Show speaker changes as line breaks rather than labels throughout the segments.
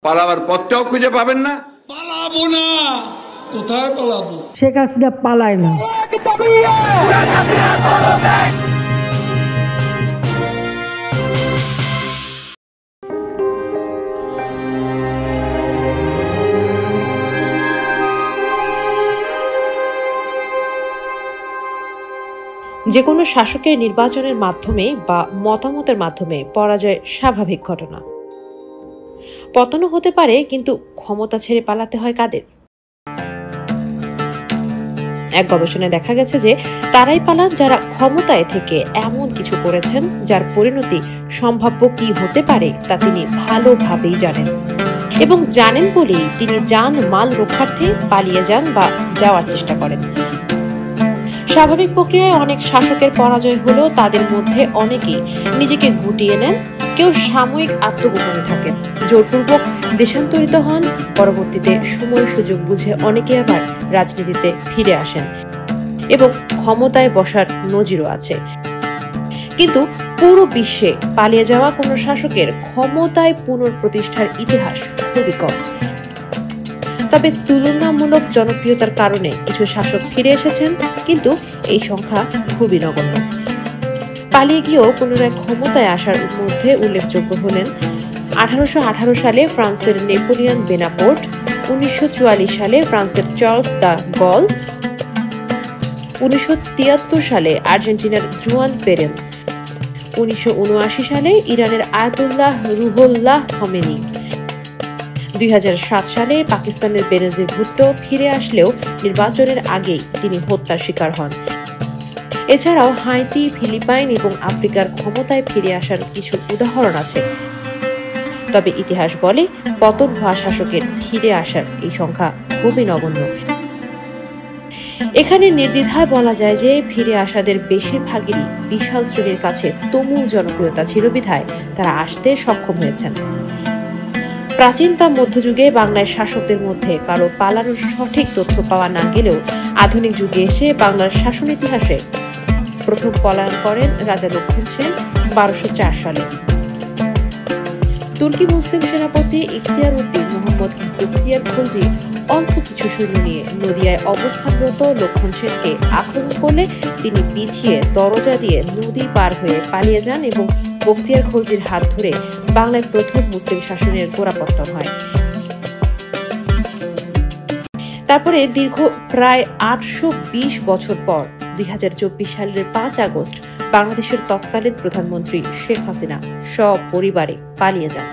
পালাবার পথটাও খুঁজে পাবেন না।
পালাবো না, কোথায় পালাবো?
শেখ হাসিনা পালায় না।
যে কোনো শাসকের নির্বাচনের মাধ্যমে বা মতামতের মাধ্যমে পরাজয় স্বাভাবিক ঘটনা। পতনও হতে পারে, কিন্তু ক্ষমতা ছেড়ে পালাতে হয় কাদের? এক গবেষণায় দেখা গেছে যে তারাই পালান যারা ক্ষমতায় থেকে এমন কিছু করেছেন যার পরিণতি সম্ভাব্য কি হতে পারে তা তিনি ভালোভাবেই জানেন, এবং জানেন বলেই তিনি যান মাল রক্ষার্থে পালিয়ে যান বা যাওয়ার চেষ্টা করেন। স্বাভাবিক প্রক্রিয়ায় অনেক শাসকের পরাজয় হলেও তাদের মধ্যে অনেকেই নিজেকে গুটিয়ে নেন, কেউ সাময়িক আত্মগোপনে থাকেন, জোরপূর্বক দেশান্তরিত হন, পরবর্তীতে সময় সুযোগ বুঝে অনেকে আবার রাজনীতিতে ফিরে আসেন এবং ক্ষমতায় বসার নজিরও আছে। কিন্তু পুরো বিশ্বে পালিয়ে যাওয়া কোনো শাসকের ক্ষমতায় পুনঃপ্রতিষ্ঠার ইতিহাস খুবই কম। তবে তুলনামূলক জনপ্রিয়তার কারণে কিছু শাসক ফিরে এসেছেন, কিন্তু এই সংখ্যা খুবই নগণ্য। পালিয়ে গিয়েও পুনরায় ক্ষমতায় আসার মধ্যে উল্লেখযোগ্য হলেন 1818 সালে ফ্রান্সের নেপোলিয়ন বেনাপোর্ট, 1944 সালে ফ্রান্সের চার্লস দ্য গল, 1973 সালে আর্জেন্টিনার জুয়ান পেরেন, 1979 সালে ইরানের আয়াতুল্লাহ রুহুল্লাহ খমেনি, 2007 সালে পাকিস্তানের বেনজির ভুট্টো ফিরে আসলেও নির্বাচনের আগেই তিনি হত্যার শিকার হন। এছাড়াও হাইতি, ফিলিপাইন এবং আফ্রিকার ক্ষমতায় ফিরে আসার কিছু উদাহরণ আছে। তবে ইতিহাস বলে পতন হওয়া শাসকের ফিরে আসার এই সংখ্যা খুবই নগণ্য। এখানে নির্দ্বিধায় বলা যায় যে ফিরে আসাদের বেশিরভাগেরই বিশাল শ্রেণীর কাছে তুমুল জনপ্রিয়তা ছিল বিধায় তারা আসতে সক্ষম হয়েছেন। প্রাচীন বা মধ্যযুগে বাংলার শাসকদের মধ্যে কারো পালানোর সঠিক তথ্য পাওয়া না গেলেও আধুনিক যুগে এসে বাংলার শাসন ইতিহাসে প্রথম পলায়ন করেন রাজা লক্ষণ সেন 1204 সালে। তুর্কি মুসলিম সেনাপতি ইখতিয়ার উদ্দিন মোহাম্মদ বখতিয়ার খলজি অল্প কিছু সৈন্য নিয়ে নদিয়ায় অবস্থানরত লক্ষণ সেনকে আক্রমণ করলে তিনি পিছিয়ে দরজা দিয়ে নদী পার হয়ে পালিয়ে যান এবং বখতিয়ার খলজির হাত ধরে বাংলায় প্রথম মুসলিম শাসনের গোড়াপত্তন হয়। তারপরে দীর্ঘ প্রায় 820 বছর পর 2024 সালের 5 আগস্ট বাংলাদেশের তৎকালীন প্রধানমন্ত্রী শেখ হাসিনা সপরিবারে পালিয়ে যান।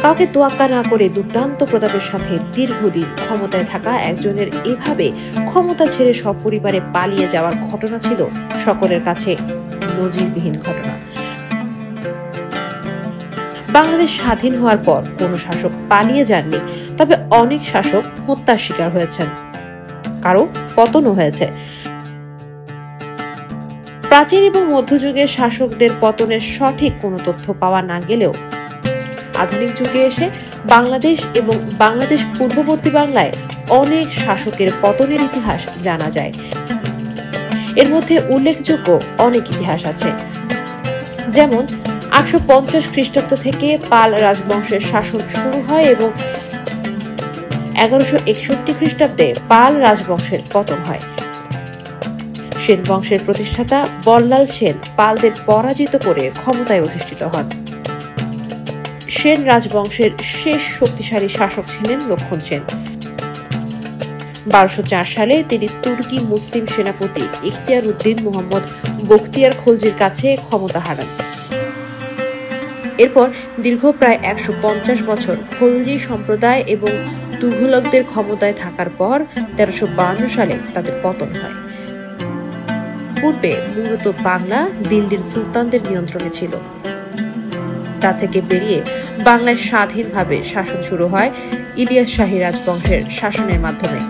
কাউকে তোয়াক্কা না করে দুর্দান্ত প্রতাপের সাথে দীর্ঘদিন ক্ষমতায় থাকা একজনের এভাবে ক্ষমতা ছেড়ে সপরিবারে পালিয়ে যাওয়ার ঘটনা ছিল সকলের কাছে নজিরবিহীন ঘটনা। বাংলাদেশ স্বাধীন হওয়ার পর কোনো শাসক পালিয়ে যাননি, তবে অনেক শাসক হত্যার শিকার হয়েছেন, কারো পতনও হয়েছে। প্রাচীন এবং মধ্যযুগের শাসকদের পতনের সঠিক কোনো তথ্য পাওয়া না গেলেও আধুনিক যুগে এসে বাংলাদেশ এবং বাংলাদেশ পূর্ববর্তী বাংলায় অনেক শাসকের পতনের ইতিহাস জানা যায়। এর মধ্যে উল্লেখযোগ্য অনেক ইতিহাস আছে, যেমন 850 খ্রিস্টাব্দ থেকে পাল রাজবংশের শাসন শুরু হয় এবং 1161 খ্রিস্টাব্দে পাল রাজবংশের পতন হয়। সেন বংশের প্রতিষ্ঠাতা বল্লাল সেন পালদের পরাজিত করে ক্ষমতায় অধিষ্ঠিত হন। সেন রাজবংশের শেষ শক্তিশালী শাসক ছিলেন লক্ষণ সেন। 1204 সালে তিনি তুর্কি মুসলিম সেনাপতি ইখতিয়ার উদ্দিন মোহাম্মদ বখতিয়ার খলজির কাছে ক্ষমতা হারান। এরপর দীর্ঘ প্রায় 150 বছর খলজি সম্প্রদায় এবং তুঘলকদের ক্ষমতায় থাকার পর 1352 সালে তাদের পতন হয়। পূর্বে মূলত বাংলা দিল্লির সুলতানদের নিয়ন্ত্রণে ছিল। তা থেকে বেরিয়ে বাংলায় স্বাধীনভাবে শাসন শুরু হয় ইলিয়াস শাহী রাজবংশের শাসনের মাধ্যমে।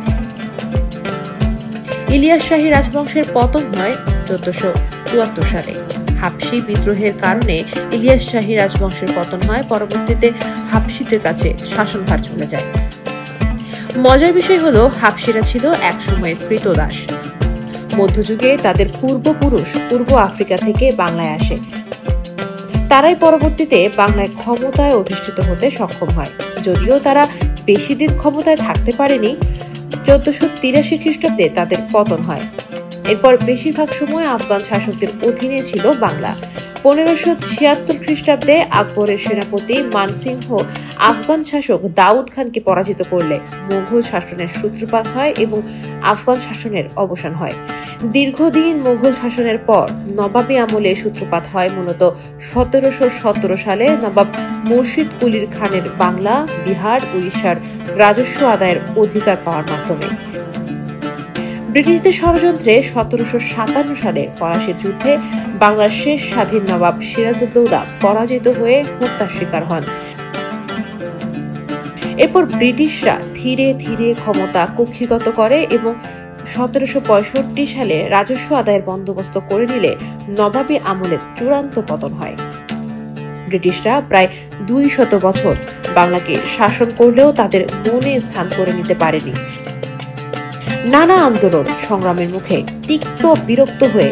ইলিয়াস শাহী রাজবংশের পতন হয় 1474 সালে। হাবশি বিদ্রোহের কারণে ইলিয়াস শাহী রাজবংশের পতন হয়, পরবর্তীতে হাবশিদের কাছে শাসনভার চলে যায়। মজার বিষয় হলো হাবশিরা ছিল একসময়ের ক্রীতদাস। মধ্যযুগে তাদের পূর্বপুরুষ পূর্ব আফ্রিকা থেকে বাংলায় আসে। তারাই পরবর্তীতে বাংলায় ক্ষমতায় অধিষ্ঠিত হতে সক্ষম হয়। যদিও তারা বেশি দিন ক্ষমতায় থাকতে পারেনি, 1483 খ্রিস্টাব্দে তাদের পতন হয়। এরপর বেশিরভাগ সময় আফগান শাসকদের অধীনে ছিল বাংলা। 1576 খ্রিস্টাব্দে আকবরের সেনাপতি মানসিংহ আফগান শাসক দাউদ খানকে পরাজিত করলে মুঘল শাসনের সূত্রপাত হয় এবং আফগান শাসনের অবসান হয়। দীর্ঘদিন মুঘল শাসনের পর নবাবী আমলে সূত্রপাত হয় মূলত 1717 সালে নবাব মুর্শিদ কুলির খানের বাংলা, বিহার, উড়িষ্যার রাজস্ব আদায়ের অধিকার পাওয়ার মাধ্যমে। ব্রিটিশদের ষড়যন্ত্রে 1757 সালে পলাশীর যুদ্ধে বাংলার শেষ স্বাধীন নবাব সিরাজউদ্দৌলা পরাজিত হয়ে হত্যার শিকার হন। এরপর ব্রিটিশরা ধীরে ধীরে ক্ষমতা কক্ষিগত করে এবং 1765 সালে রাজস্ব আদায়ের বন্দোবস্ত করে নিলে নবাবী আমলের চূড়ান্ত পতন হয়। ব্রিটিশরা প্রায় 200 বছর বাংলাকে শাসন করলেও তাদের মনে স্থান করে নিতে পারেনি। নানা আন্দোলন সংগ্রামের মুখে তিক্ত বিরক্ত হয়ে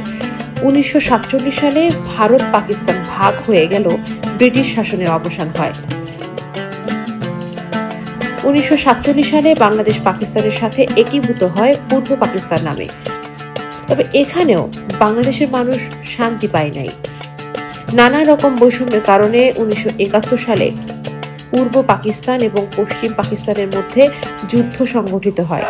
1947 সালে ভারত পাকিস্তান ভাগ হয়ে গেল, ব্রিটিশ শাসনের অবসান হয়। 1947 সালে বাংলাদেশ পাকিস্তানের সাথে একীভূত হয় পূর্ব পাকিস্তান নামে। তবে এখানেও বাংলাদেশের মানুষ শান্তি পায় নাই। নানা রকম বৈষম্যের কারণে 1971 সালে পূর্ব পাকিস্তান এবং পশ্চিম পাকিস্তানের মধ্যে যুদ্ধ সংগঠিত হয়।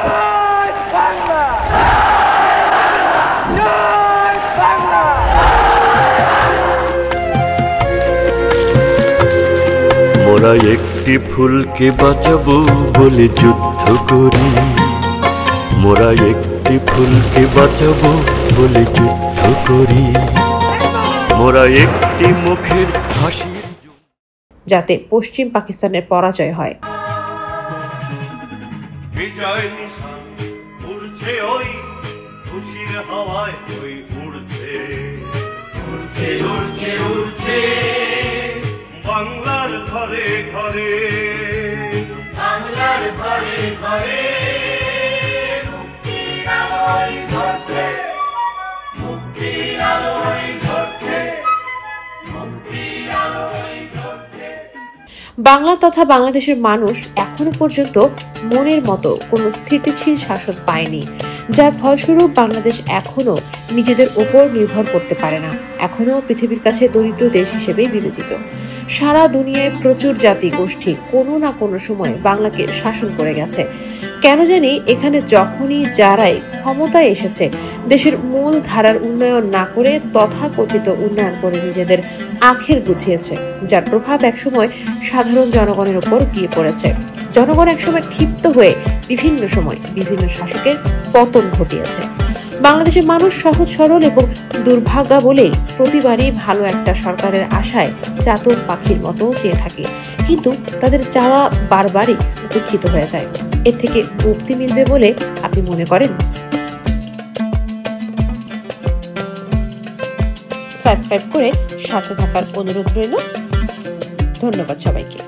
মোরা একটি ফুলকে বাঁচাবো বলে যুদ্ধ করি, মোরা একটি ফুলকে বাঁচাবো বলে যুদ্ধ করি, মোরা একটি মুখের হাসির
যাতে পশ্চিম পাকিস্তানের পরাজয় হয়।
বিজয় নিশান উড়ছে ওই খুশির হাওয়ায়, ওই উড়ছে উড়ছে উড়ছে উড়ছে বাংলার ঘরে ঘরে, বাংলার ঘরে ঘরে মুক্তির আলোয় ঝরছে, মুক্তির আলোয় ঝরছে, মুক্তির আলোয় ঝরছে।
বাংলা তথা বাংলাদেশের মানুষ এখনো পর্যন্ত মনের মতো কোনো স্থিতিশীল শাসন পায়নি, যার ফলস্বরূপ বাংলাদেশ এখনো নিজেদের ওপর নির্ভর করতে পারে না, এখনো পৃথিবীর কাছে দরিদ্র দেশ হিসেবেই বিবেচিত। সারা দুনিয়ায় প্রচুর জাতি গোষ্ঠী কোনো না কোনো সময় বাংলাকে শাসন করে গেছে। কেন জানি এখানে যখনই যারাই ক্ষমতায় এসেছে দেশের মূল ধারার উন্নয়ন না করে তথাকথিত উন্নয়ন করে নিজেদের আখের গুছিয়েছে, যার প্রভাব একসময় সাধারণ জনগণের উপর গিয়ে পড়েছে। জনগণ একসময় ক্ষিপ্ত হয়ে বিভিন্ন সময় বিভিন্ন শাসকের পতন ঘটিয়েছে। বাংলাদেশের মানুষ সহজ সরল এবং দুর্ভাগা বলেই প্রতিবারই ভালো একটা সরকারের আশায় চাতক পাখির মতো চেয়ে থাকে, কিন্তু তাদের চাওয়া বারবারই উপেক্ষিত হয়ে যায়। এর থেকে মুক্তি মিলবে বলে আপনি মনে করেন? সাবস্ক্রাইব করে সাথে থাকার অনুরোধ রইল। ধন্যবাদ সবাইকে।